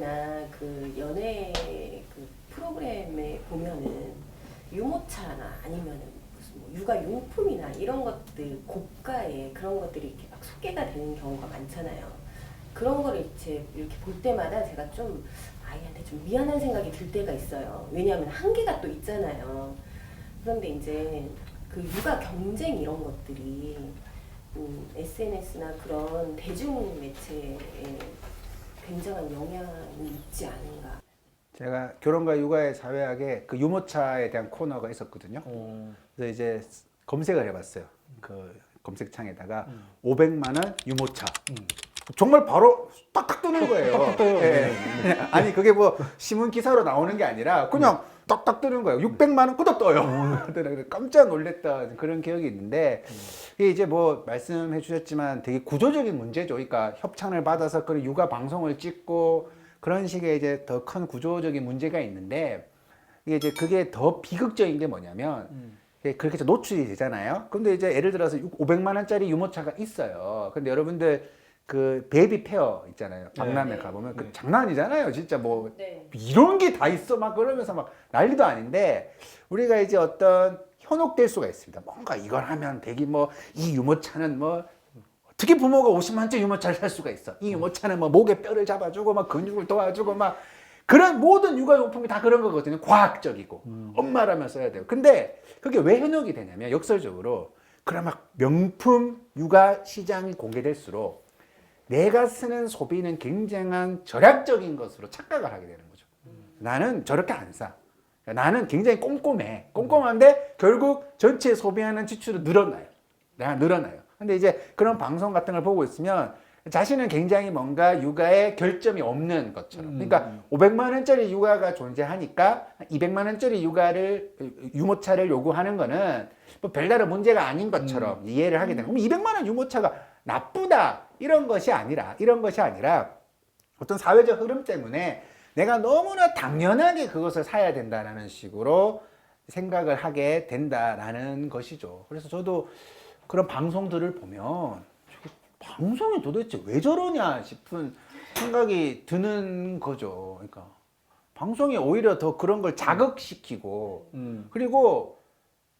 그 연애 그 프로그램에 보면은 유모차나 아니면은 무슨 뭐 육아 용품이나 이런 것들 고가의 그런 것들이 이렇게 막 소개가 되는 경우가 많잖아요. 그런 거를 이렇게 볼 때마다 제가 좀 아이한테 좀 미안한 생각이 들 때가 있어요. 왜냐하면 한계가 또 있잖아요. 그런데 이제 그 육아 경쟁 이런 것들이 SNS나 그런 대중 매체에 굉장한 영향이 있지 않은가. 제가 결혼과 육아의 사회학에 그 유모차에 대한 코너가 있었거든요. 그래서 이제 검색을 해봤어요. 그 검색창에다가 500만 원 유모차. 정말 바로 딱딱 뜨는 거예요. 예. 아니 그게 뭐 신문 기사로 나오는 게 아니라 그냥 딱딱 뜨는 거예요. 600만 원 끄덕 떠요. 깜짝 놀랐던 그런 기억이 있는데 이게 이제 뭐 말씀해 주셨지만 되게 구조적인 문제죠. 그러니까 협찬을 받아서 그런 육아 방송을 찍고 그런 식의 이제 더 큰 구조적인 문제가 있는데 이게 이제 그게 더 비극적인 게 뭐냐면 그렇게 해서 노출이 되잖아요. 근데 이제 예를 들어서 500만 원짜리 유모차가 있어요. 근데 여러분들 그 베이비 페어 있잖아요. 박람회 네. 가보면 그 장난 아니잖아요. 진짜 뭐 네. 이런 게 다 있어 막 그러면서 막 난리도 아닌데 우리가 이제 어떤 현혹될 수가 있습니다. 뭔가 이걸 하면 되게 뭐 이 유모차는 뭐 어떻게 부모가 50만짜리 유모차를 살 수가 있어. 이 유모차는 뭐 목에 뼈를 잡아주고 막 근육을 도와주고 막 그런 모든 육아용품이 다 그런 거거든요. 과학적이고 엄마라면 써야 돼요. 근데 그게 왜 현혹이 되냐면 역설적으로 그런 막 명품 육아 시장이 공개될수록 내가 쓰는 소비는 굉장한 절약적인 것으로 착각을 하게 되는 거죠. 나는 저렇게 안 사. 나는 굉장히 꼼꼼해. 꼼꼼한데 결국 전체 소비하는 지출은 늘어나요. 내가 늘어나요. 근데 이제 그런 방송 같은 걸 보고 있으면 자신은 굉장히 뭔가 육아에 결점이 없는 것처럼. 그러니까 500만 원짜리 육아가 존재하니까 200만 원짜리 유모차를 요구하는 거는 뭐 별다른 문제가 아닌 것처럼 이해를 하게 되는. 그럼 200만 원 유모차가 나쁘다 이런 것이 아니라 어떤 사회적 흐름 때문에 내가 너무나 당연하게 그것을 사야 된다라는 식으로 생각을 하게 된다라는 것이죠. 그래서 저도 그런 방송들을 보면 방송이 도대체 왜 저러냐 싶은 생각이 드는 거죠. 그러니까 방송이 오히려 더 그런 걸 자극시키고 그리고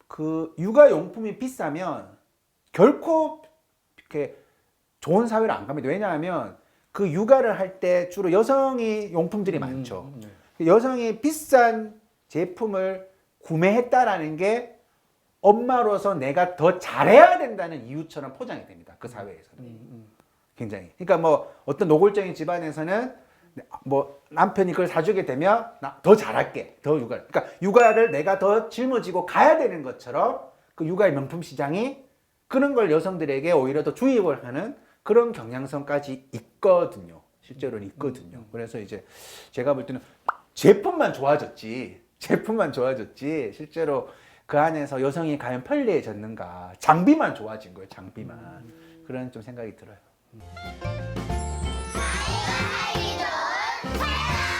그 육아용품이 비싸면 결코 이렇게 좋은 사회로 안 갑니다. 왜냐하면 그 육아를 할 때 주로 여성이 용품들이 많죠. 여성이 비싼 제품을 구매했다라는 게 엄마로서 내가 더 잘해야 된다는 이유처럼 포장이 됩니다. 그 사회에서는. 굉장히. 그러니까 뭐 어떤 노골적인 집안에서는 뭐 남편이 그걸 사주게 되면 나 더 잘할게. 더 육아를. 그러니까 육아를 내가 더 짊어지고 가야 되는 것처럼 그 육아의 명품 시장이 그런 걸 여성들에게 오히려 더 주입을 하는 그런 경향성까지 있거든요. 실제로는 있거든요. 그래서 이제 제가 볼 때는 제품만 좋아졌지 실제로 그 안에서 여성이 과연 편리해졌는가. 장비만 좋아진 거예요. 장비만. 그런 좀 생각이 들어요. 아이돌 사랑!